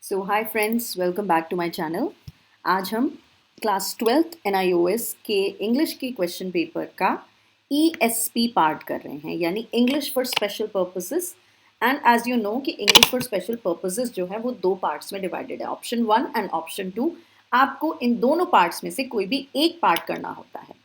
So hi friends, welcome back to my channel. आज हम class 12th NIOS के English के क्वेश्चन पेपर का ESP पार्ट कर रहे हैं, यानी English for special purposes. And as you know कि इंग्लिश फॉर स्पेशल पर्पसेस जो है वो दो पार्ट्स में डिवाइडेड है, ऑप्शन 1 एंड ऑप्शन 2। आपको इन दोनों पार्ट्स में से कोई भी एक पार्ट करना होता है।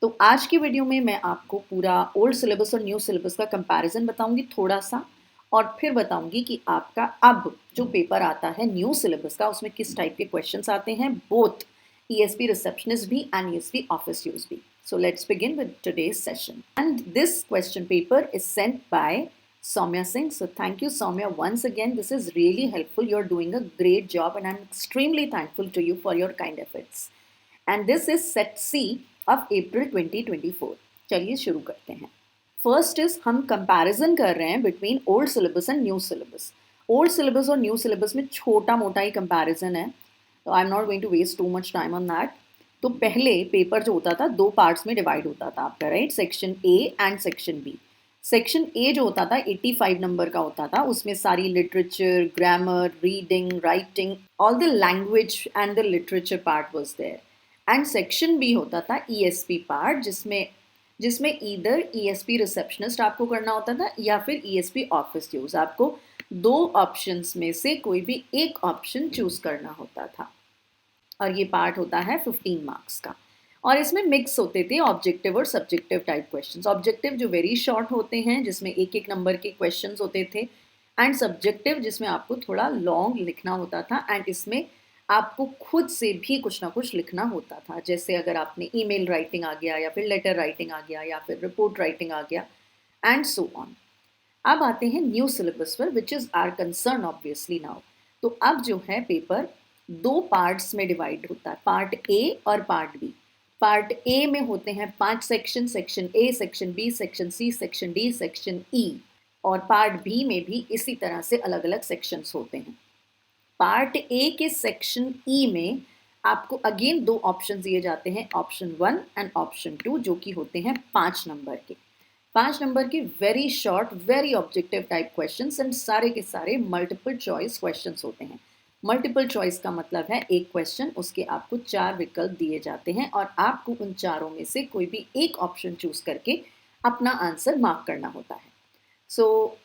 तो आज की वीडियो में मैं आपको पूरा ओल्ड सिलेबस और न्यू सिलेबस का कंपैरिजन बताऊंगी थोड़ा सा, और फिर बताऊंगी कि आपका अब जो पेपर आता है न्यू सिलेबस का उसमें किस टाइप के क्वेश्चंस आते हैं, बोथ ESP रिसेप्शनिस्ट भी एंड ESP ऑफिस यूज भी। So let's begin with today's session. And this question paper is sent by Soumya Singh. So thank you, Soumya, once again. This is really helpful. You're doing a great job and I'm extremely thankful to you for your kind efforts. And this is set C of April 2024. चलिए शुरू करते हैं। First is हम comparison कर रहे हैं between old syllabus and new syllabus. Old syllabus और new syllabus में छोटा मोटा ही कंपैरिजन है, तो I am not going to waste too much time on that. तो पहले पेपर जो होता था दो पार्ट्स में डिवाइड होता था आपका, right, section A and section B. Section A जो होता था 85 नंबर का होता था, उसमें सारी literature, grammar, reading, writing, all the language and the literature part was there. And section B होता था ESP पार्ट, जिसमें ईदर ESP रिसेप्शनिस्ट आपको करना होता था या फिर ESP ऑफिस यूज। आपको दो ऑप्शंस में से कोई भी एक ऑप्शन चूज करना होता था, और ये पार्ट होता है 15 मार्क्स का। और इसमें मिक्स होते थे ऑब्जेक्टिव और सब्जेक्टिव टाइप क्वेश्चंस। ऑब्जेक्टिव जो वेरी शॉर्ट होते हैं, जिसमें एक एक नंबर के क्वेश्चंस होते थे, एंड सब्जेक्टिव जिसमें आपको थोड़ा लॉन्ग लिखना होता था, एंड इसमें आपको खुद से भी कुछ ना कुछ लिखना होता था। जैसे अगर आपने ईमेल राइटिंग आ गया, या फिर लेटर राइटिंग आ गया, या फिर रिपोर्ट राइटिंग आ गया, एंड सो ऑन। अब आते हैं न्यू सिलेबस पर, which is our concern obviously now. तो अब जो है पेपर दो पार्ट्स में डिवाइड होता है, पार्ट ए और पार्ट बी। पार्ट ए में होते हैं 5 section, section A, section B, section C, section D, section E. और पार्ट बी में भी इसी तरह से अलग अलग सेक्शंस होते हैं। पार्ट ए के सेक्शन ई में आपको अगेन दो ऑप्शन दिए जाते हैं, ऑप्शन 1 एंड ऑप्शन 2, जो कि होते हैं 5 नंबर के। 5 नंबर के very short, very objective type questions, and सारे के सारे मल्टीपल चॉइस क्वेश्चंस होते हैं। मल्टीपल चॉइस का मतलब है एक क्वेश्चन, उसके आपको 4 विकल्प दिए जाते हैं, और आपको उन चारों में से कोई भी एक ऑप्शन चूज करके अपना आंसर मार्क करना होता है। सो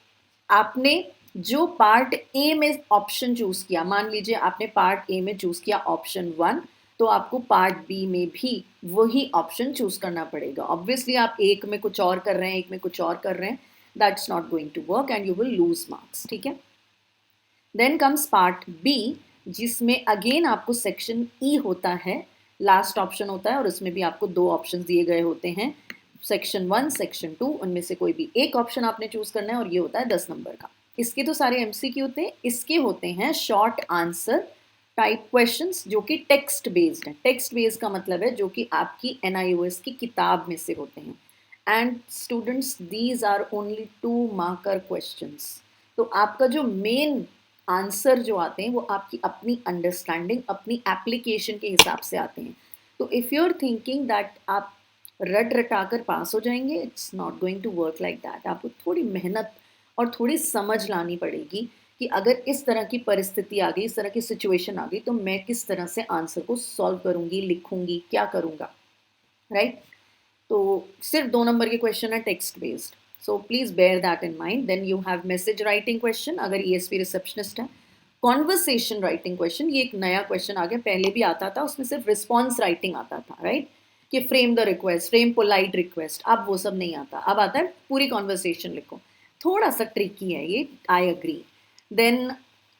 आपने जो पार्ट ए में ऑप्शन चूज किया, मान लीजिए आपने पार्ट ए में चूज किया ऑप्शन 1, तो आपको पार्ट बी में भी वही ऑप्शन चूज करना पड़ेगा। ऑब्वियसली आप एक में कुछ और कर रहे हैं, एक में कुछ और कर रहे हैं, that's not going to work and you will lose marks, ठीक है। देन कम्स पार्ट बी, जिसमें अगेन आपको सेक्शन ई होता है, लास्ट ऑप्शन होता है, और उसमें भी आपको दो ऑप्शन दिए गए होते हैं, सेक्शन 1, सेक्शन 2, उनमें से कोई भी एक ऑप्शन आपने चूज करना है, और ये होता है 10 नंबर का। इसके तो सारे MCQ होते हैं, इसके होते हैं शॉर्ट आंसर टाइप क्वेश्चंस, जो कि टेक्स्ट बेस्ड है। टेक्स्ट बेस्ड का मतलब है जो कि आपकी NIOS की किताब में से होते हैं। And students, these are only 2 marker questions. तो आपका जो मेन आंसर जो आते हैं वो आपकी अपनी अंडरस्टैंडिंग, अपनी एप्लीकेशन के हिसाब से आते हैं। तो if you are thinking that आप रट रटाकर पास हो जाएंगे, it's not going to work like that. आपको थोड़ी मेहनत और थोड़ी समझ लानी पड़ेगी कि अगर इस तरह की परिस्थिति आ गई, इस तरह की सिचुएशन आ गई, तो मैं किस तरह से आंसर को सॉल्व करूंगी, लिखूंगी, क्या करूंगा, राइट। तो सिर्फ 2 नंबर के क्वेश्चन है text based, so please bear that in mind. Then you have message writing question, अगर ESP रिसेप्शनिस्ट है। कॉन्वर्सेशन राइटिंग क्वेश्चन, ये एक नया क्वेश्चन आ गया, पहले भी आता था, उसमें सिर्फ रिस्पॉन्स राइटिंग आता था, राइट, कि frame the request, frame polite request. अब वो सब नहीं आता, अब आता है पूरी कॉन्वर्सेशन लिखो। थोड़ा सा ट्रिकी है ये, आई अग्री। देन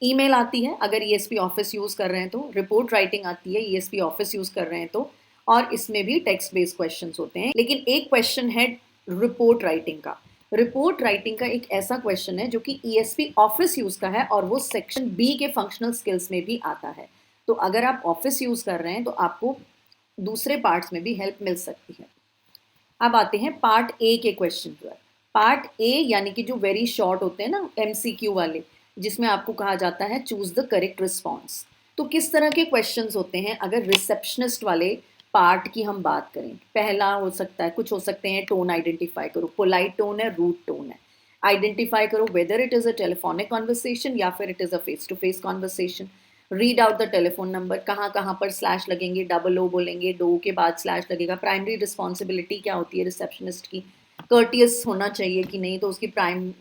ईमेल आती है अगर ESP ऑफिस यूज़ कर रहे हैं तो, रिपोर्ट राइटिंग आती है ESP ऑफिस यूज़ कर रहे हैं तो, और इसमें भी टेक्स्ट बेस्ड क्वेश्चंस होते हैं। लेकिन एक क्वेश्चन है रिपोर्ट राइटिंग का। रिपोर्ट राइटिंग का एक ऐसा क्वेश्चन है जो कि ESP ऑफिस यूज़ का है, और वो सेक्शन बी के फंक्शनल स्किल्स में भी आता है। तो अगर आप ऑफिस यूज़ कर रहे हैं तो आपको दूसरे पार्ट्स में भी हेल्प मिल सकती है। अब आते हैं पार्ट ए के क्वेश्चन पर। पार्ट ए यानी कि जो वेरी शॉर्ट होते हैं ना, MCQ वाले, जिसमें आपको कहा जाता है चूज द करेक्ट रिस्पॉन्स। तो किस तरह के क्वेश्चंस होते हैं अगर रिसेप्शनिस्ट वाले पार्ट की हम बात करें? पहला हो सकता है, कुछ हो सकते हैं, टोन आइडेंटिफाई करो, पोलाइट टोन है, रूड टोन है, आइडेंटिफाई करो whether it is a telephonic conversation या फिर it is a face to face conversation. Read out the telephone number, कहाँ कहाँ पर स्लैश लगेंगे, डबल ओ बोलेंगे, डो के बाद स्लैश लगेगा, प्राइमरी रिस्पॉन्सिबिलिटी क्या होती है रिसेप्शनिस्ट की, कर्टियस होना चाहिए कि नहीं, तो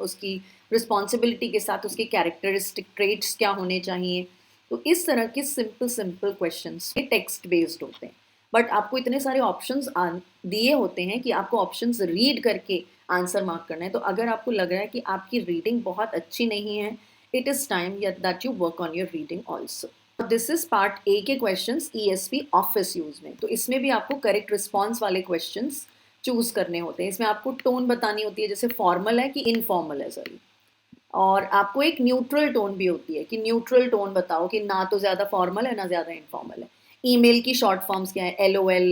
उसकी रिस्पॉन्सिबिलिटी के साथ उसके कैरेक्टरिस्टिक ट्रेट्स क्या होने चाहिए। तो इस तरह के सिंपल सिंपल क्वेश्चंस ये टेक्स्ट बेस्ड होते हैं, बट आपको इतने सारे ऑप्शंस दिए होते हैं कि आपको ऑप्शंस रीड करके आंसर मार्क करना है। तो अगर आपको लग रहा है कि आपकी रीडिंग बहुत अच्छी नहीं है, it is time that you work on your reading also. This is part A के क्वेश्चंस ESP ऑफिस यूज में। तो इसमें भी आपको करेक्ट रिस्पॉन्स वाले क्वेश्चंस चूज करने होते हैं। इसमें आपको टोन बतानी होती है, जैसे फॉर्मल है कि इनफॉर्मल है, सॉरी। और आपको एक न्यूट्रल टोन भी होती है कि न्यूट्रल टोन बताओ कि ना तो ज़्यादा फॉर्मल है ना ज़्यादा इनफॉर्मल है। ईमेल की शॉर्ट फॉर्म्स क्या है, LOL,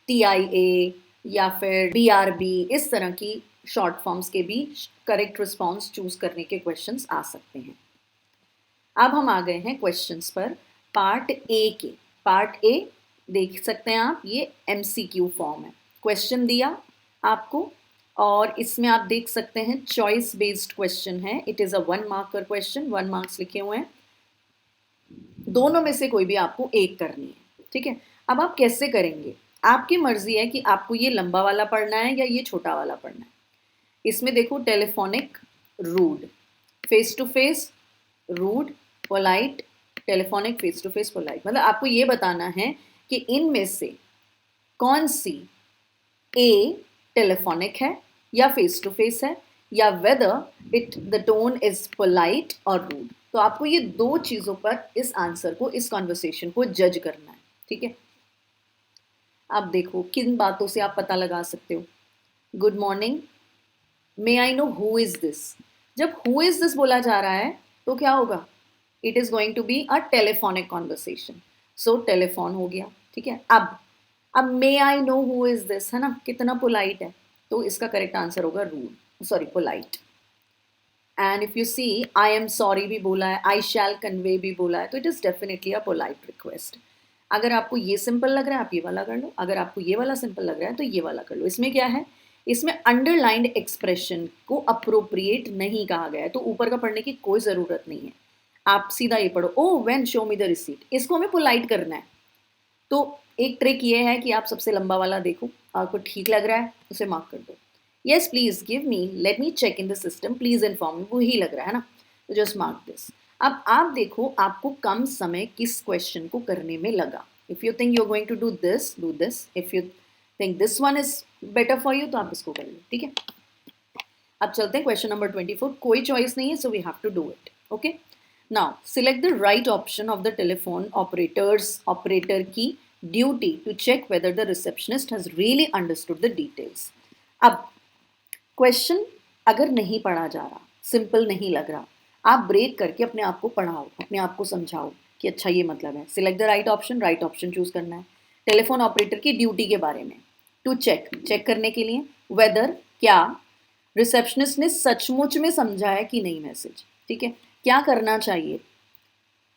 TIA या फिर BRB, इस तरह की शॉर्ट फॉर्म्स के भी करेक्ट रिस्पॉन्स चूज करने के क्वेश्चंस आ सकते हैं। अब हम आ गए हैं क्वेश्चंस पर पार्ट ए के। पार्ट ए देख सकते हैं आप, ये MCQ फॉर्म है। क्वेश्चन दिया आपको और इसमें आप देख सकते हैं चॉइस बेस्ड क्वेश्चन है। It is a 1 marker question, 1 marks लिखे हुए हैं। दोनों में से कोई भी आपको एक करनी है, ठीक है। अब आप कैसे करेंगे, आपकी मर्जी है कि आपको ये लंबा वाला पढ़ना है या ये छोटा वाला पढ़ना है। इसमें देखो, telephonic, rude, face to face, rude, polite, telephonic, face to face, polite. मतलब आपको ये बताना है कि इनमें से कौन सी ए टेलीफोनिक है या फेस टू फेस है, या whether the tone is polite और रूड। तो आपको ये दो चीज़ों पर इस आंसर को, इस कॉन्वर्सेशन को जज करना है, ठीक है। आप देखो किन बातों से आप पता लगा सकते हो। Good morning, may I know who is this. जब हु इज दिस बोला जा रहा है तो क्या होगा, it is going to be a telephonic conversation. So telephone हो गया, ठीक है। अब may I know who is this है ना, कितना पोलाइट है, तो इसका करेक्ट आंसर होगा rude, sorry polite. And if you see, I am sorry भी बोला है, आई शैल कन्वे भी बोला है, तो it is definitely a polite request. अगर आपको ये सिंपल लग रहा है आप ये वाला कर लो, अगर आपको ये वाला सिंपल लग रहा है तो ये वाला कर लो। इसमें क्या है, इसमें अंडरलाइंड एक्सप्रेशन को अप्रोप्रिएट नहीं कहा गया है, तो ऊपर का पढ़ने की कोई ज़रूरत नहीं है। आप सीधा ये पढ़ो, oh when show me the receipt, इसको हमें पोलाइट करना है। तो एक ट्रिक ये है कि आप सबसे लंबा वाला देखो, आपको ठीक लग रहा है उसे मार्क कर दो। Yes please give me, let me check in the system, please inform me, वो ही लग रहा है ना, तो जस्ट मार्क दिस। अब आप देखो आपको कम समय किस क्वेश्चन को करने में लगा। If you think you are going to do this, if you think this one is better for you तो आप इसको कर लो, ठीक है। अब चलते हैं क्वेश्चन नंबर 24। कोई चॉइस नहीं है, so we have to do it, okay. Now select the right option of the telephone operator की duty to check whether the receptionist has really understood the details. अब क्वेश्चन अगर नहीं पढ़ा जा रहा, सिंपल नहीं लग रहा, आप ब्रेक करके अपने आप को पढ़ाओ, अपने आप को समझाओ कि अच्छा ये मतलब है। Select the right option choose करना है। टेलीफोन ऑपरेटर की ड्यूटी के बारे में, टू चेक करने के लिए, वेदर क्या रिसेप्शनिस्ट ने सचमुच में समझा है कि नहीं मैसेज, ठीक है। क्या करना चाहिए,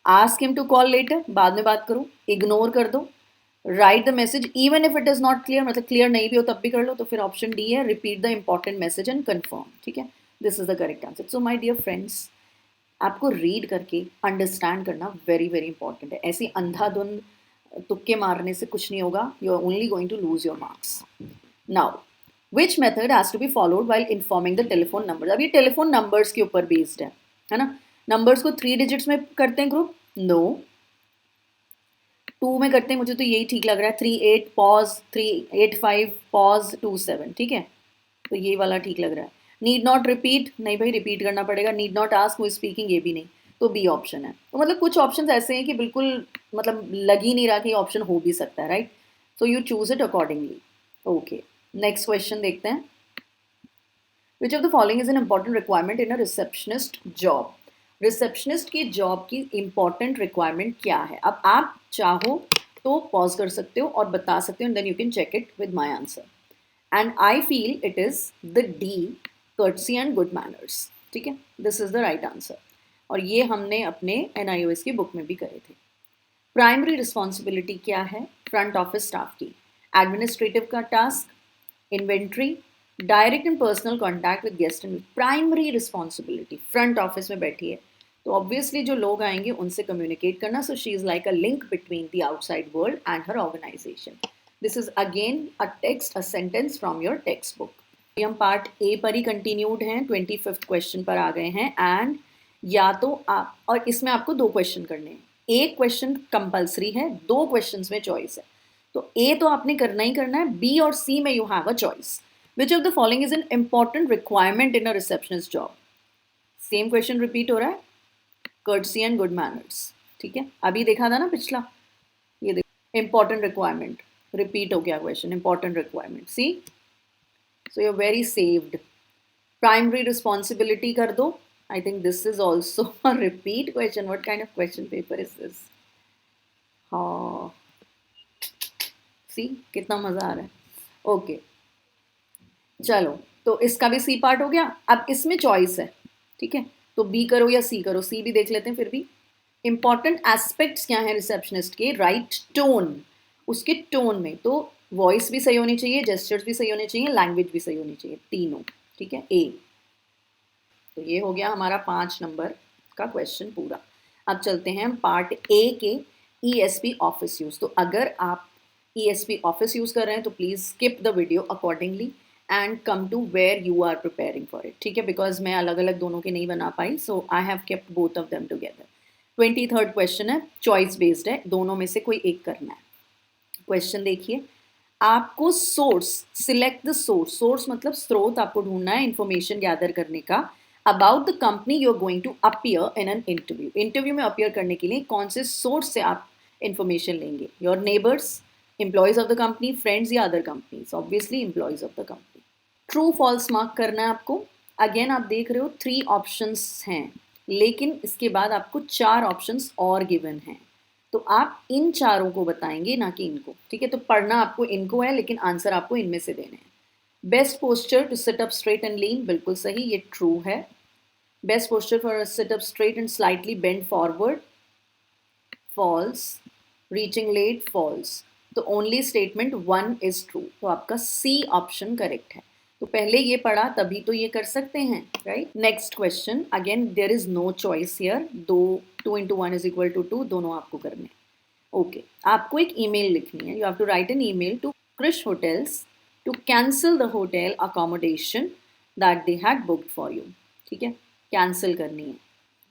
ask him to call later, बाद में बात करो, इग्नोर कर दो, write the message even if it is not clear, मतलब क्लियर नहीं भी हो तब भी कर लो, तो फिर ऑप्शन डी है, repeat the important message and confirm, ठीक है। This is the correct answer. So my dear friends, आपको रीड करके अंडरस्टैंड करना वेरी वेरी इंपॉर्टेंट है। ऐसी अंधाधुंध तुक्के मारने से कुछ नहीं होगा, you are only going to lose your marks. Now which method has to be followed while informing the telephone number. अब ये टेलीफोन नंबर्स के ऊपर बेस्ड है ना। नंबर्स को 3 डिजिट्स में करते हैं ग्रुप, नो 2 में करते हैं, मुझे तो यही ठीक लग रहा है, 38 पॉज 385 पॉज 27, ठीक है, तो ये वाला ठीक लग रहा है। नीड नॉट रिपीट, नहीं भाई रिपीट करना पड़ेगा। Need not ask who is speaking, ये भी नहीं, तो बी ऑप्शन है। तो मतलब कुछ ऑप्शन ऐसे हैं कि बिल्कुल मतलब लग ही नहीं रहा कि ऑप्शन हो भी सकता है, right. So you choose it accordingly, okay. Next question देखते हैं। Which of the following is an important requirement in a receptionist job. Receptionist की जॉब की इंपॉर्टेंट रिक्वायरमेंट क्या है। अब आप चाहो तो पॉज कर सकते हो और बता सकते हो, then you can check it with my answer. And I feel it is the D, courtesy and good manners, ठीक है, this is the right answer. और ये हमने अपने NIOS की बुक में भी करे थे। प्राइमरी रिस्पॉन्सिबिलिटी क्या है फ्रंट ऑफिस स्टाफ की, एडमिनिस्ट्रेटिव का task, inventory, direct and personal contact with guest and primary responsibility front office में बैठी है, तो ऑब्वियसली जो लोग आएंगे उनसे कम्युनिकेट करना. So she is like a link between the outside world and her organisation. This is again a text, a sentence from your text book. हम पार्ट ए पर ही कंटिन्यूड हैं, 25th क्वेश्चन पर आ गए हैं. एंड या तो आप, और इसमें आपको 2 क्वेश्चन करने हैं. एक क्वेश्चन कंपल्सरी है, 2 क्वेश्चंस में चॉइस है. तो ए तो आपने करना ही करना है. बी और सी में you have a choice. Which of the following is an important requirement in a receptionist job? Same question repeat हो रहा है. Courtesy and good manners. ठीक है, अभी देखा था ना पिछला. ये देखो, इंपॉर्टेंट रिक्वायरमेंट रिपीट हो गया question. Important requirement, C. So you are very saved. Primary responsibility कर दो. I think this is also a repeat question. What kind of question paper is this? हाँ, सी कितना मज़ा आ रहा है. ओके, चलो, तो इसका भी सी पार्ट हो गया. अब इसमें चॉइस है, ठीक है, तो बी करो या सी करो. सी भी देख लेते हैं फिर भी. इंपॉर्टेंट एस्पेक्ट्स क्या हैं रिसेप्शनिस्ट के? Right tone. उसके टोन में तो वॉइस भी सही होनी चाहिए, जेस्चर्स भी सही होने चाहिए, लैंग्वेज भी सही होनी चाहिए, तीनों. ठीक है, ए. तो ये हो गया हमारा 5 नंबर का क्वेश्चन पूरा. अब चलते हैं पार्ट ए के ESP ऑफिस यूज़. तो अगर आप ESP ऑफिस यूज़ कर रहे हैं तो please skip the video accordingly and come to where you are preparing for it. ठीक है, बिकॉज मैं अलग अलग दोनों के नहीं बना पाई. So I have kept both of them together. 23rd question है, चॉइस बेस्ड है, दोनों में से कोई एक करना है. क्वेश्चन देखिए. आपको source, select the source. Source मतलब स्रोत आपको ढूंढना है इंफॉर्मेशन गैदर करने का. About the company you are going to appear in an interview. Interview में अपीयर करने के लिए कौन से सोर्स से आप इंफॉर्मेशन लेंगे? Your neighbours, employees of the company, friends या other companies? Obviously employees of the company. True false mark करना है आपको. अगेन आप देख रहे हो 3 ऑप्शंस हैं, लेकिन इसके बाद आपको 4 ऑप्शंस और गिवन हैं. तो आप इन चारों को बताएंगे, ना कि इनको. ठीक है, तो पढ़ना आपको इनको है, लेकिन आंसर आपको इनमें से देने हैं. Best posture to sit up straight and lean, बिल्कुल सही, ये ट्रू है. Best posture for sit up straight and slightly bend forward, false. Reaching late, false. तो ओनली स्टेटमेंट 1 इज ट्रू. तो आपका सी ऑप्शन करेक्ट है. तो पहले ये पढ़ा तभी तो ये कर सकते हैं, right. Next question. Again there is no choice here. 2 into 1 is equal to 2, दोनों आपको करने. ओके, आपको एक ईमेल लिखनी है. You have to write an email to Krish hotels to cancel the hotel accommodation that they had booked for you. ठीक है, cancel करनी है.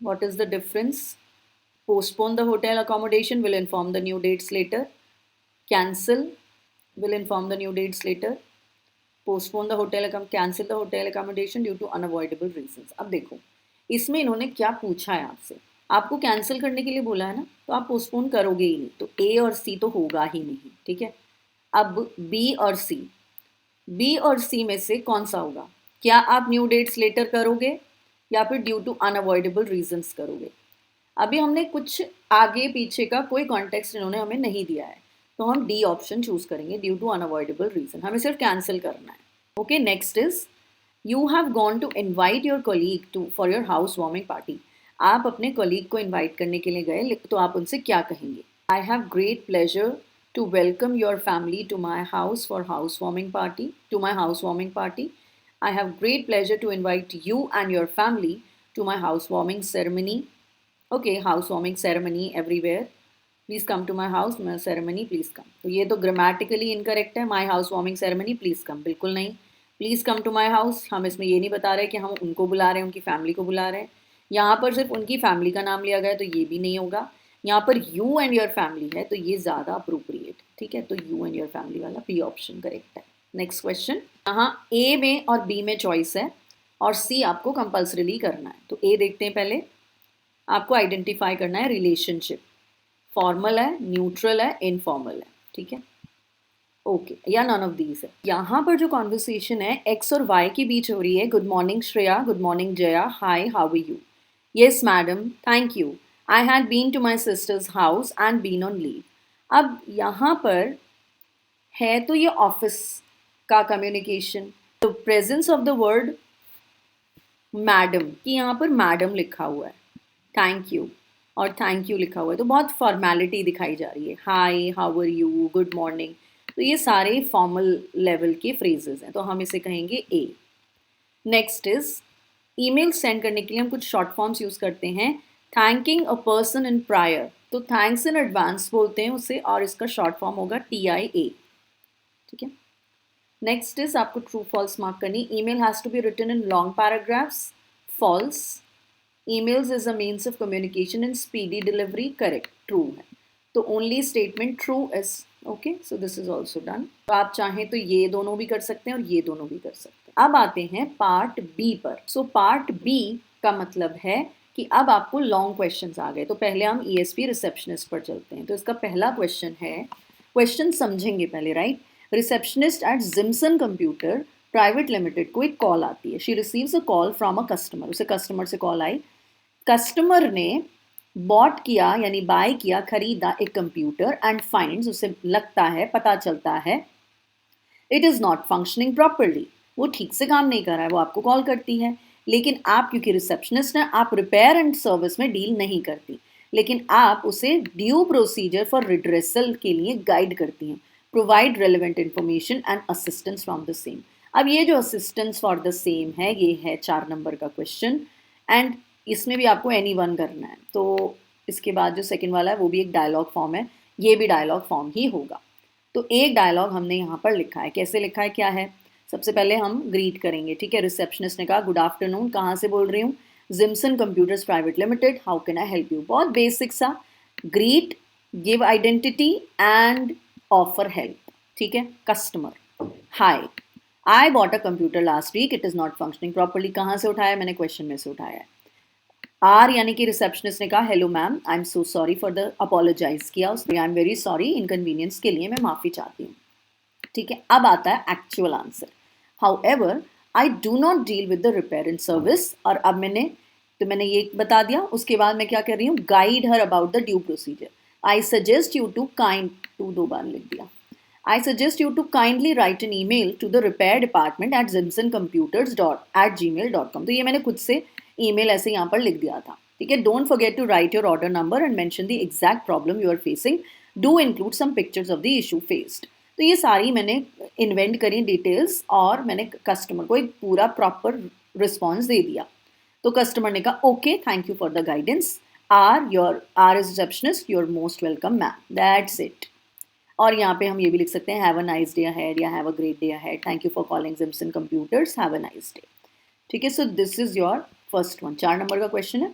What is the difference? Postpone the hotel accommodation, will inform the new dates later. Cancel, will inform the new dates later. Postpone the hotel, cancel the hotel accommodation due to unavoidable reasons. अब देखो, इसमें इन्होंने क्या पूछा है आपसे. आपको cancel करने के लिए बोला है ना, तो आप पोस्टपोन करोगे ही नहीं. तो ए और सी तो होगा ही नहीं. ठीक है, अब बी और सी. बी और सी में से कौन सा होगा? क्या आप न्यू डेट्स लेटर करोगे या फिर ड्यू टू अनअवॉइडेबल रीजंस करोगे? अभी हमने कुछ आगे पीछे का कोई कॉन्टेक्स्ट इन्होंने हमें नहीं दिया है, तो हम डी ऑप्शन चूज करेंगे, ड्यू टू अनअवॉइडेबल रीजन. हमें सिर्फ कैंसिल करना है. Okay, next is you have gone to invite your colleague to for your house warming party. आप अपने कलीग को इन्वाइट करने के लिए गए, तो आप उनसे क्या कहेंगे? I have great pleasure to welcome your family to my house for house warming party, to my house warming party. I have great pleasure to invite you and your family to my house warming ceremony. Okay, house warming ceremony everywhere. Please come to my house ceremony, please come. तो ये तो grammatically incorrect है. My house warming ceremony, please come, बिल्कुल नहीं. Please come to my house, हम इसमें ये नहीं बता रहे कि हम उनको बुला रहे हैं, उनकी फैमिली को बुला रहे हैं. यहाँ पर सिर्फ उनकी फैमिली का नाम लिया गया है, तो ये भी नहीं होगा. यहाँ पर यू एंड योर फैमिली है, तो ये ज़्यादा अप्रोप्रिएट. ठीक है, तो यू एंड योर फैमिली वाला बी ऑप्शन करेक्ट है. Next question. यहाँ ए में और बी में चॉइस है और सी आपको कंपल्सरीली करना है. तो ए देखते हैं पहले. आपको आइडेंटिफाई करना है रिलेशनशिप. फॉर्मल है, न्यूट्रल है, इनफॉर्मल है. ठीक है, ओके, या नन ऑफ दीज है. यहाँ पर जो कॉन्वर्सेशन है एक्स और वाई के बीच हो रही है. Good morning Shreya, good morning Jaya, hi how are you? Yes madam, thank you. I had been to my sister's house and been on leave. अब यहाँ पर है तो ये ऑफिस का कम्युनिकेशन. तो presence of the word madam, कि यहाँ पर मैडम लिखा हुआ है, थैंक यू और थैंक यू लिखा हुआ है, तो बहुत फॉर्मेलिटी दिखाई जा रही है. Hi how are you, good morning. तो ये सारे फॉर्मल लेवल के फ्रेजेस हैं, तो हम इसे कहेंगे ए. नेक्स्ट इज ईमेल सेंड करने के लिए हम कुछ शॉर्ट फॉर्म्स यूज़ करते हैं. Thanking a person in prior, तो थैंक्स इन एडवांस बोलते हैं उसे, और इसका शॉर्ट फॉर्म होगा TIA। ठीक है। नेक्स्ट इज आपको ट्रू फॉल्स मार्क करनी। Email has to be written in long paragraphs, false. Emails is a means of communication in speedy delivery, correct, true है। तो only statement true is okay, so this is also done. तो आप चाहें तो ये दोनों भी कर सकते हैं और ये दोनों भी कर सकते हैं। अब आते हैं पार्ट बी पर। सो पार्ट बी का मतलब है कि अब आपको लॉन्ग क्वेश्चंस आ गए। तो पहले हम ESP रिसेप्शनिस्ट पर चलते हैं। तो इसका पहला क्वेश्चन है, क्वेश्चन समझेंगे पहले, right. Receptionist at Jimson computer private limited को एक कॉल आती है। She receives a call from a customer, उसे कस्टमर से कॉल आई। कस्टमर ने बॉट किया यानी बाय किया, खरीदा एक कंप्यूटर, एंड फाइंड्स, उसे लगता है, पता चलता है, it is not functioning properly, वो ठीक से काम नहीं कर रहा है। वो आपको कॉल करती है, लेकिन आप क्योंकि रिसेप्शनिस्ट हैं, आप रिपेयर एंड सर्विस में डील नहीं करती, लेकिन आप उसे ड्यू प्रोसीजर फॉर रिड्रेसल के लिए गाइड करती हैं। Provide relevant information and assistance from the same. अब ये जो असिस्टेंस फॉर द सेम है, ये है 4 नंबर का क्वेश्चन, एंड इसमें भी आपको एनी वन करना है। तो इसके बाद जो सेकंड वाला है वो भी एक डायलॉग फॉर्म है, ये भी डायलॉग फॉर्म ही होगा। तो एक डायलॉग हमने यहाँ पर लिखा है। कैसे लिखा है, क्या है? सबसे पहले हम ग्रीट करेंगे, ठीक है। रिसेप्शनिस्ट ने कहा गुड आफ्टरनून, कहाँ से बोल रही हूँ? Jimson computers private limited, how can I help you. बहुत बेसिक सा greet, give identity and offer help, ठीक है। Customer, hi, I bought a computer last week, it is not functioning properly. कहाँ से उठाया? मैंने क्वेश्चन में से उठाया है। आर यानी कि रिसेप्शनिस्ट ने कहा hello ma'am, I am so sorry for the, apologise किया उसने, I am very sorry, inconvenience के लिए मैं माफ़ी चाहती हूँ, ठीक है। अब आता है actual answer. How ever I do not deal with the repair and service, और अब मैंने ये बता दिया। उसके बाद मैं क्या कर रही हूँ? Guide her about the due procedure. I suggest you to kind to, 2 बार लिख दिया। I suggest you to kindly write an email to the repair department at zimsoncomputers@gmail.com। तो ये मैंने खुद से ईमेल ऐसे यहाँ पर लिख दिया था, ठीक है। Don't forget to write your order number and mention the exact problem you are facing, do include some pictures of the issue faced. तो ये सारी मैंने इन्वेंट करी डिटेल्स, और मैंने कस्टमर को एक पूरा प्रॉपर रिस्पॉन्स दे दिया। तो कस्टमर ने कहा okay, thank you for the guidance, are is receptionist, you are most welcome ma'am, that's it. और यहाँ पे हम ये भी लिख सकते हैं have a nice day ahead या have a great day ahead, thank you for calling Jimson computers, have a nice day, ठीक है। So this is your first one, 4 number का क्वेश्चन है।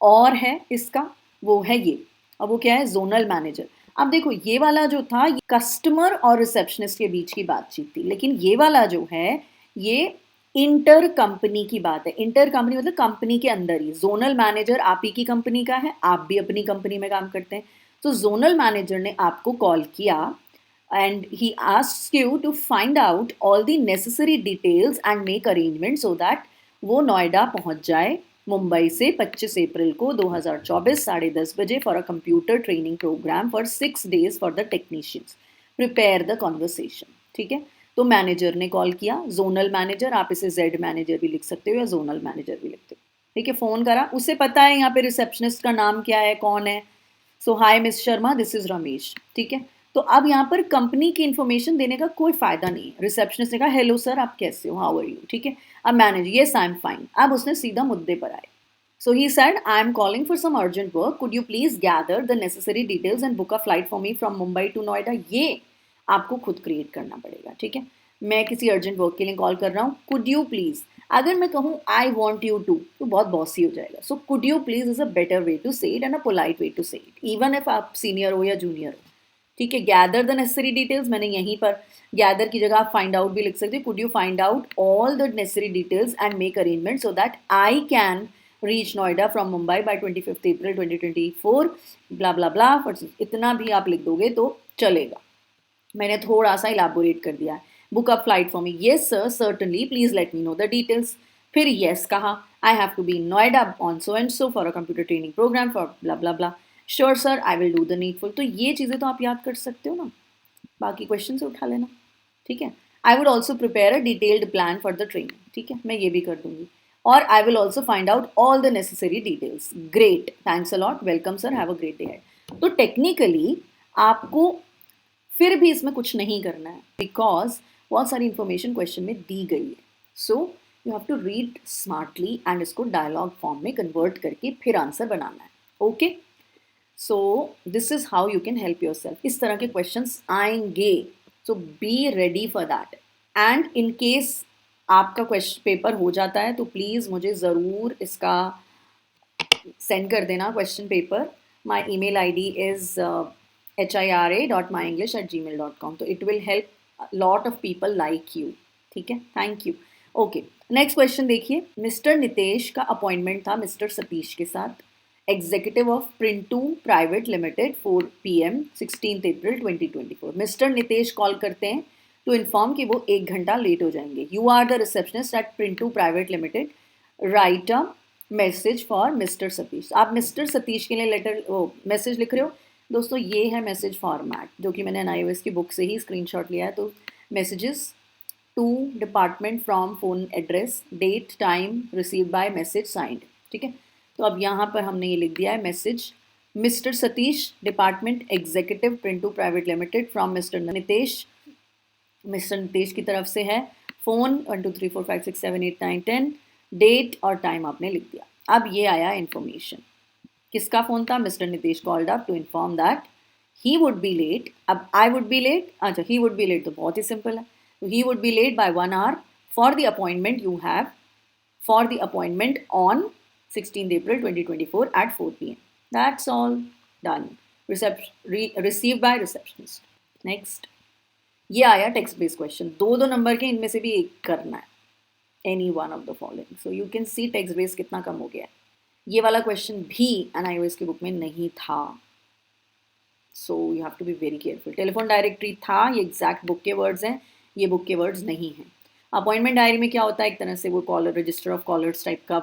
और है इसका, वो है ये, अब वो क्या है? Zonal manager. अब देखो ये वाला जो था, ये कस्टमर और रिसेप्शनिस्ट के बीच की बातचीत थी, लेकिन ये वाला जो है, ये इंटर कंपनी की बात है। इंटर कंपनी मतलब कंपनी के अंदर ही। जोनल मैनेजर आप ही की कंपनी का है, आप भी अपनी कंपनी में काम करते हैं। तो जोनल मैनेजर ने आपको कॉल किया and he asked you to find out all the necessary details and make arrangement so that वो नोएडा पहुंच जाए मुंबई से 25 अप्रैल को 2024 10:30 बजे for a computer training programme for 6 days for the technicians, prepare the conversation, ठीक है। तो मैनेजर ने कॉल किया, जोनल मैनेजर, आप इसे जेड मैनेजर भी लिख सकते हो या जोनल मैनेजर भी लिखते हो, ठीक है। फ़ोन करा, उसे पता है यहाँ पे रिसेप्शनिस्ट का नाम क्या है, कौन है। So hi Miss Sharma, this is Ramesh, ठीक है। तो अब यहाँ पर कंपनी की इन्फॉर्मेशन देने का कोई फायदा नहीं है। रिसेप्शनिस्ट ने कहा हेलो सर, आप कैसे हो, हाउ आर यू, ठीक है। अब manager, yes I am fine. अब उसने सीधा मुद्दे पर आए। So he said I am calling for some urgent work, could you please gather the necessary details and book a flight for me from Mumbai to Noida. ये आपको खुद क्रिएट करना पड़ेगा, ठीक है। मैं किसी अर्जेंट वर्क के लिए कॉल कर रहा हूँ, कुड यू प्लीज। अगर मैं कहूँ आई वॉन्ट यू टू, तो बहुत बॉसी हो जाएगा। So could you please is a better way to say it and a polite way to say it, even if आप सीनियर हो या जूनियर हो, ठीक है। गैदर द नेसेसरी डिटेल्स, मैंने यहीं पर गैदर की जगह आप फाइंड आउट भी लिख सकते हो। Could you find out all the necessary details and make arrangement so that I can reach Noida from Mumbai by 25 April 2024, blah blah blah. इतना भी आप लिख दोगे तो चलेगा। मैंने थोड़ा सा इलाबोरेट कर दिया है। Book up flight for me, yes sir certainly, please let me know the details. फिर येस कहा, I have to be in Noida on so and so for a computer training programme for blah blah blah, sure sir I will do the needful. तो ये चीज़ें तो आप याद कर सकते हो ना, बाकी क्वेश्चन से उठा लेना, ठीक है। I would also prepare a detailed plan for the training, ठीक है, मैं ये भी कर दूंगी। और I will also find out all the necessary details, great, thanks a lot, welcome sir, have a great day head. तो टेक्निकली आपको फिर भी इसमें कुछ नहीं करना है, बिकॉज बहुत सारी इंफॉर्मेशन क्वेश्चन में दी गई है। So you have to read smartly and इसको डायलॉग फॉर्म में कन्वर्ट करके फिर आंसर बनाना है. Okay, so this is how you can help yourself. इस तरह के क्वेश्चंस आएंगे, so be ready for that. And in case आपका क्वेश्चन पेपर हो जाता है तो प्लीज़ मुझे ज़रूर इसका सेंड कर देना question paper. My email ID is hira.myenglish@gmail.com. तो it will help lot of people like you. ठीक है, thank you. Okay, next question देखिए. मिस्टर नितेश का अपॉइंटमेंट था मिस्टर सतीश के साथ, executive of Printu private limited, 4 PM 16 April 2024. Mister Nitesh कॉल करते हैं टू इन्फॉर्म कि वो 1 घंटा लेट हो जाएंगे. You are the receptionist at Printu private limited, write a message for Mister Satish. आप मिस्टर सतीश के लिए लेटर मैसेज लिख रहे हो. दोस्तों ये है मैसेज फॉर्मेट जो कि मैंने iOS की बुक से ही स्क्रीनशॉट लिया है. तो messages to department from phone address, date, time, receive by, message signed. ठीक है, तो अब यहाँ पर हमने ये लिख दिया है message Mister Satish, department executive Printu private limited, from Mister Nitesh. Mister Nitesh की तरफ से है. फ़ोन 1 2 3 4 5 6 7 8 9 10, डेट और टाइम आपने लिख दिया. अब ये आया इन्फॉर्मेशन. किसका फ़ोन था? Mister Nitesh called up to inform that he would be late. अब आई वुड बी लेट, अच्छा ही वुड बी लेट तो बहुत ही सिंपल है. तो he would be late by 1 hour for the appointment you have, for the appointment on 16 April 2024 at 4 PM. That's all done. Received by receptionist. Next. ये आया text based question. 2 number के, इनमें से भी एक करना है. Any one of the following. So you can see text base कितना कम हो गया है. ये वाला क्वेश्चन भी iOS की बुक में नहीं था, so you have to be very careful. Telephone directory था, ये एग्जैक्ट बुक के वर्ड्स हैं, ये बुक के वर्ड्स नहीं हैं. अपॉइंटमेंट डायरी में क्या होता है? एक तरह से वो caller, register of callers type का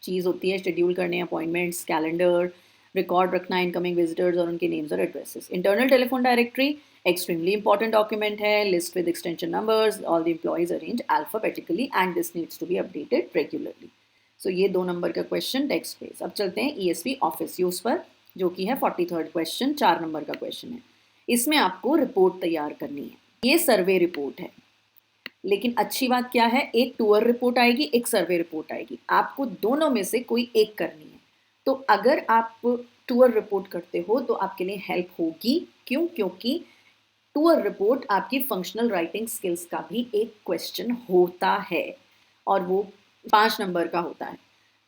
चीज़ होती है. शेड्यूल करने अपॉइंटमेंट्स, कैलेंडर, रिकॉर्ड रखना इनकमिंग विजिटर्स और उनके नेम्स और addresses. Internal telephone directory extremely important document है. List with extension numbers, all the employees arranged alphabetically and this needs to be updated regularly. So ये 2 number का question text base. अब चलते हैं ESP office use पर, जो कि है 43rd क्वेश्चन, 4 नंबर का क्वेश्चन है. इसमें आपको रिपोर्ट तैयार करनी है. ये सर्वे रिपोर्ट है, लेकिन अच्छी बात क्या है, एक टूर रिपोर्ट आएगी, एक सर्वे रिपोर्ट आएगी. आपको दोनों में से कोई एक करनी है. तो अगर आप टूर रिपोर्ट करते हो तो आपके लिए हेल्प होगी. क्यों? क्योंकि टूर रिपोर्ट आपकी फंक्शनल राइटिंग स्किल्स का भी एक क्वेश्चन होता है और वो 5 नंबर का होता है.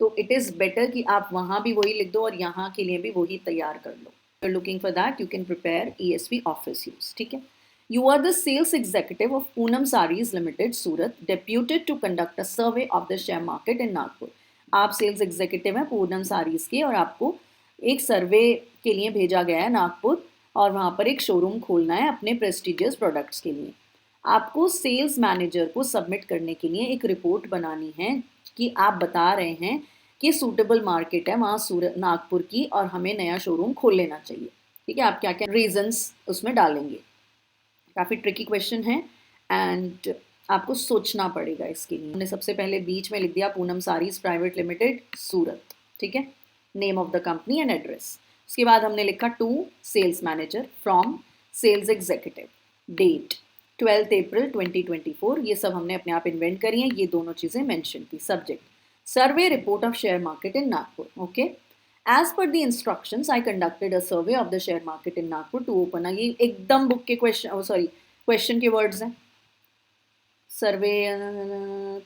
तो इट इज़ बेटर कि आप वहाँ भी वही लिख दो और यहाँ के लिए भी वही तैयार कर लो. You are looking for that, you can prepare ESP office use. ठीक है. You are the sales executive of Poonam sarees limited, Surat, deputed to conduct a survey of the share market in Nagpur. आप सेल्स एग्जीक्यूटिव हैं पूनम साड़ीज के और आपको एक सर्वे के लिए भेजा गया है नागपुर और वहाँ पर एक शोरूम खोलना है अपने प्रेस्टिजियस प्रोडक्ट्स के लिए. आपको सेल्स मैनेजर को सबमिट करने के लिए एक रिपोर्ट बनानी है कि आप बता रहे हैं कि सूटेबल मार्केट है वहाँ नागपुर की और हमें नया शोरूम खोल लेना चाहिए. ठीक है, आप क्या क्या रीजंस उसमें डालेंगे. काफ़ी ट्रिकी क्वेश्चन है एंड आपको सोचना पड़ेगा इसके लिए. हमने सबसे पहले बीच में लिख दिया पूनम साड़ीज प्राइवेट लिमिटेड, सूरत. ठीक है, name of the company and address. उसके बाद हमने लिखा to sales manager from sales executive, date 12 April 2024. ये सब हमने अपने आप इन्वेंट करी हैं. ये दोनों चीज़ें मेंशन थी. Subject survey report of share market in Nagpur. Okay, as per the instructions I conducted a survey of the share market in Nagpur to open. ये एकदम बुक के क्वेश्चन, सॉरी क्वेश्चन के वर्ड्स हैं. सर्वे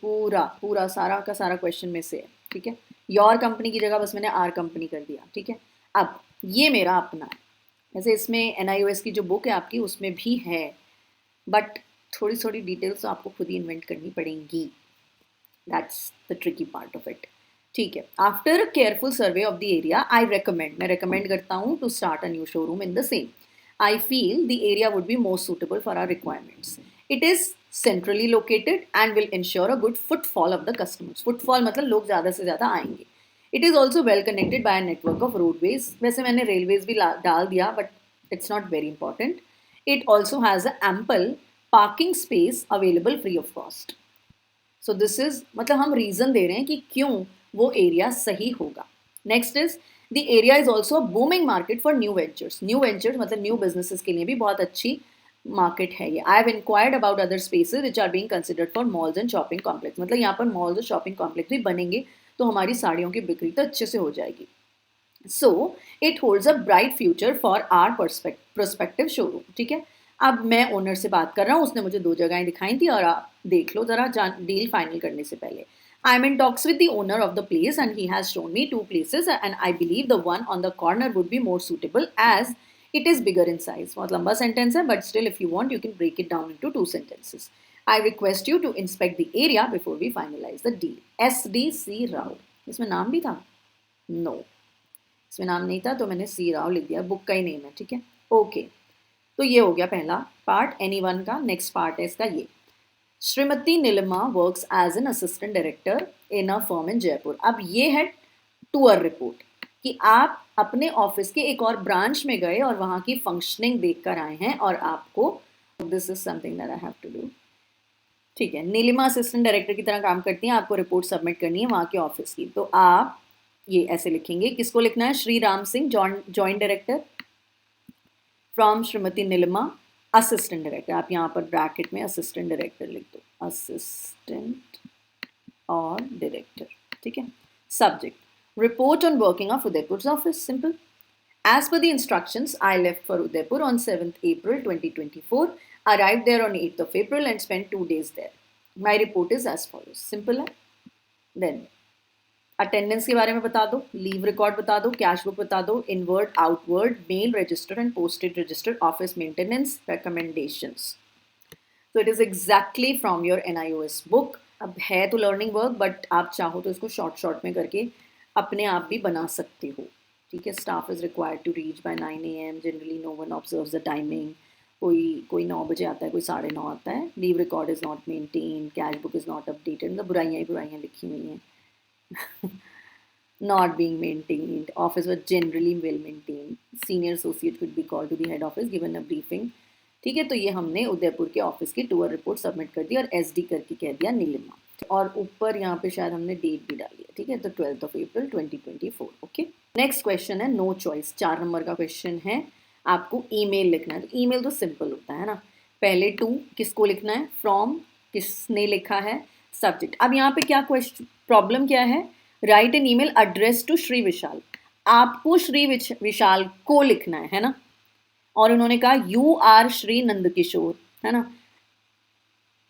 पूरा पूरा सारा का सारा क्वेश्चन में से है. ठीक है, योर कंपनी की जगह बस मैंने आर कंपनी कर दिया. ठीक है, अब ये मेरा अपना है. वैसे इसमें NIOS की जो बुक है आपकी उसमें भी है, बट थोड़ी थोड़ी डिटेल्स तो आपको खुद ही इन्वेंट करनी पड़ेंगी. That's the tricky part of it. ठीक है, after careful survey of the area I recommend, मैं रेकमेंड करता हूँ to start a new showroom in the same. I feel the area would be most suitable for our requirements. It is centrally located and will ensure a good footfall of the customers. Footfall मतलब लोग ज़्यादा से ज़्यादा आएंगे. It is also well connected by network of roadways. वैसे मैंने railways भी डाल दिया but it's not very important. It also has a ample parking space available free of cost. So this is, मतलब हम रीज़न दे रहे हैं कि क्यों वो एरिया सही होगा. Next is the area is also booming market for new ventures. New ventures मतलब न्यू बिजनेसेस के लिए भी बहुत अच्छी मार्केट है ये. I have inquired about other spaces which are being considered for malls and shopping complex. मतलब यहाँ पर मॉल्स और शॉपिंग कॉम्प्लेक्स भी बनेंगे तो हमारी साड़ियों की बिक्री तो अच्छे से हो जाएगी. So it holds a bright future for our prospective showroom. ठीक है, अब मैं ओनर से बात कर रहा हूँ, उसने मुझे 2 जगहें दिखाई थी और आप देख लो ज़रा डील फाइनल करने से पहले. I am in talks with the owner of the place and he has shown me 2 places and I believe the one on the corner would be more suitable as it is bigger in size. बहुत लंबा sentence है, but still if you want you can break it down into 2 sentences. I request you to inspect the area before we finalize the deal. SDC Rao. इसमें नाम भी था? No. इसमें नाम नहीं था तो मैंने सी राव लिख दिया, बुक का ही नेम है. ठीक है, ओके. तो ये हो गया पहला पार्ट एनीवन का. नेक्स्ट पार्ट है इसका ये. Shrimati Neelima works as an assistant director in a firm in Jaipur. अब ये है टूर रिपोर्ट कि आप अपने ऑफिस के एक और ब्रांच में गए और वहाँ की फंक्शनिंग देख कर आए हैं और आपको this is something that I have to do. ठीक है, नीलिमा असिस्टेंट डायरेक्टर की तरह काम करती हैं, आपको रिपोर्ट सबमिट करनी है वहाँ के ऑफिस की. तो आप ये ऐसे लिखेंगे. किसको लिखना है? Shri Ram Singh joint director from Shrimati Neelima assistant director. आप यहाँ पर ब्रैकेट में असिस्टेंट डायरेक्टर लिख दो, असिस्टेंट और डायरेक्टर. ठीक है. Subject report on working of Udaipur's office. Simple. As per the instructions, I left for Udaipur on 7th April 2024, arrived there on 8th of April and spent 2 days there. My report is as follows. Simple है. Then attendance के बारे में बता दो, leave record बता दो, cash book बता दो, inward outward mail register and posted register, office maintenance, recommendations. तो it is exactly from your NIOS book. अब है तो लर्निंग वर्क, बट आप चाहो तो इसको शॉर्ट में करके अपने आप भी बना सकते हो. ठीक है. Staff is required to reach by 9 AM. Generally no one observes the timing. कोई 9 बजे आता है, कोई 9:30 आता है. Leave record is not maintain, cash book is not updated. मतलब बुराइयाँ लिखी हुई हैं. Not being maintained. Office was generally well maintained. Senior associate could be called to the head office, given a briefing. ठीक है. तो ये हमने उदयपुर के ऑफिस की टूर रिपोर्ट सबमिट कर दी और SD करके कह दिया नीलिमा. और ऊपर यहाँ पे शायद हमने डेट भी डाली है. ठीक है. तो 12th of April 2024. Okay. Next question है नो चॉइस. 4 नंबर का क्वेश्चन है. आपको ईमेल लिखना है. तो ईमेल तो सिंपल होता है ना. पहले टू किसको लिखना है, फ्रॉम किसने लिखा है, सब्जेक्ट. अब यहाँ पे क्या क्वेश्चन प्रॉब्लम क्या है? Write an email address to Shri Vishal. आपको श्री विशाल को लिखना है ना. और उन्होंने कहा यू आर श्री नंदकिशोर, है ना.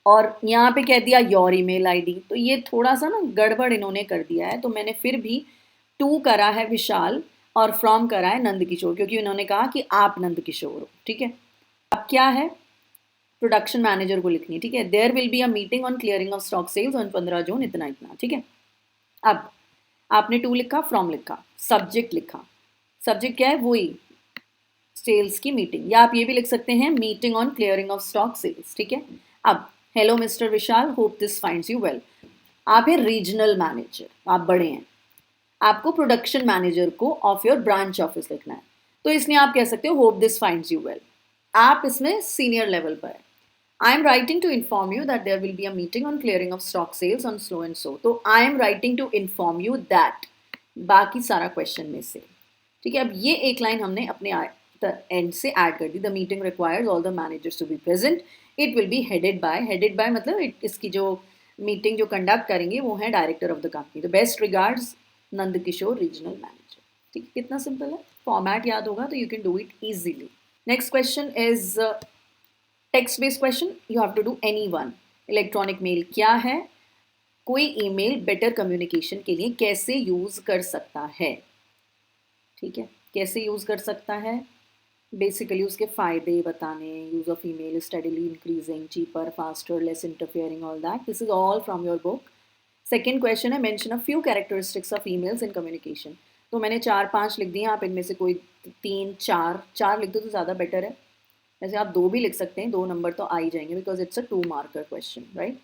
और यहाँ पे कह दिया योर ईमेल आईडी. तो ये थोड़ा सा ना गड़बड़ इन्होंने कर दिया है. तो मैंने फिर भी टू करा है विशाल और फ्रॉम करा है नंदकिशोर, क्योंकि उन्होंने कहा कि आप नंदकिशोर हो. ठीक है. अब क्या है? प्रोडक्शन मैनेजर को लिखनी है. ठीक है. There will be a meeting on clearing of stock sales on 15 June इतना. ठीक है. अब आपने टू लिखा, फ्रॉम लिखा, सब्जेक्ट लिखा. सब्जेक्ट क्या है? वही सेल्स की मीटिंग, या आप ये भी लिख सकते हैं meeting on clearing of stock sales. ठीक है. अब hello mister Vishal, hope this finds you well. आप हैं रीजनल मैनेजर, आप बड़े हैं. आपको प्रोडक्शन मैनेजर को ऑफ योर ब्रांच ऑफिस लिखना है. तो इसलिए आप कह सकते हो hope this finds you well. आप इसमें सीनियर लेवल पर है. I am writing to inform you that there will be a meeting on clearing of stock sales on so and so. तो I am writing to inform you that. बाकी सारा question में से. ठीक है. अब ये एक लाइन हमने अपने एंड से ऐड कर दी. The meeting requires all the managers to be present. It will be headed by मतलब इसकी जो मीटिंग जो कंडक्ट करेंगे वो है डायरेक्टर ऑफ द कंपनी. तो best regards Nandkishore regional manager. ठीक है. कितना सिंपल है. फॉर्मेट याद होगा तो you can do it easily. Next question is text based question. You have to do any one. Electronic mail क्या है? कोई ईमेल बेटर कम्युनिकेशन के लिए कैसे यूज़ कर सकता है. ठीक है. कैसे यूज़ कर सकता है? बेसिकली उसके फ़ायदे बताने. Use of email is steadily increasing, cheaper, faster, less interfering, all that. This is all from your book. Second question है mention a few characteristics of emails in communication. तो मैंने 4-5 लिख दिए. आप इनमें से कोई 3-4 लिख दो तो ज़्यादा बेटर है. वैसे आप 2 भी लिख सकते हैं, 2 नंबर तो आ ही जाएंगे because it's a 2 marker question. Right.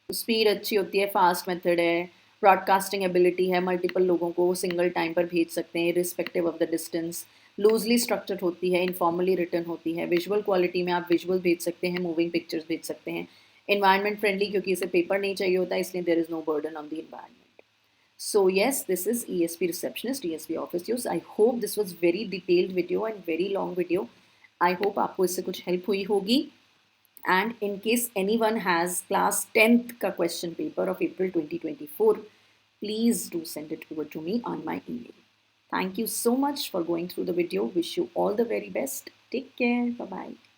Speed अच्छी होती है, फास्ट मेथड है, ब्रॉडकास्टिंग एबिलिटी है, मल्टीपल लोगों को सिंगल टाइम पर भेज सकते हैं respective of the distance, loosely structured होती है, इनफॉर्मली रिटर्न होती है, विजुअल क्वालिटी में आप विजुअल भेज सकते हैं, मूविंग पिक्चर्स भेज सकते हैं, एनवायरनमेंट फ्रेंडली क्योंकि इसे पेपर नहीं चाहिए होता इसलिए there is no burden on the environment. So yes, this is ESP receptionist, ESP office use. I hope this was very detailed video and very long video. I hope आपको इससे कुछ help हुई होगी. And in case anyone has class 10th ka question paper of April 2024, please do send it over to me on my email. Thank you so much for going through the video. Wish you all the very best. Take care. Bye-bye.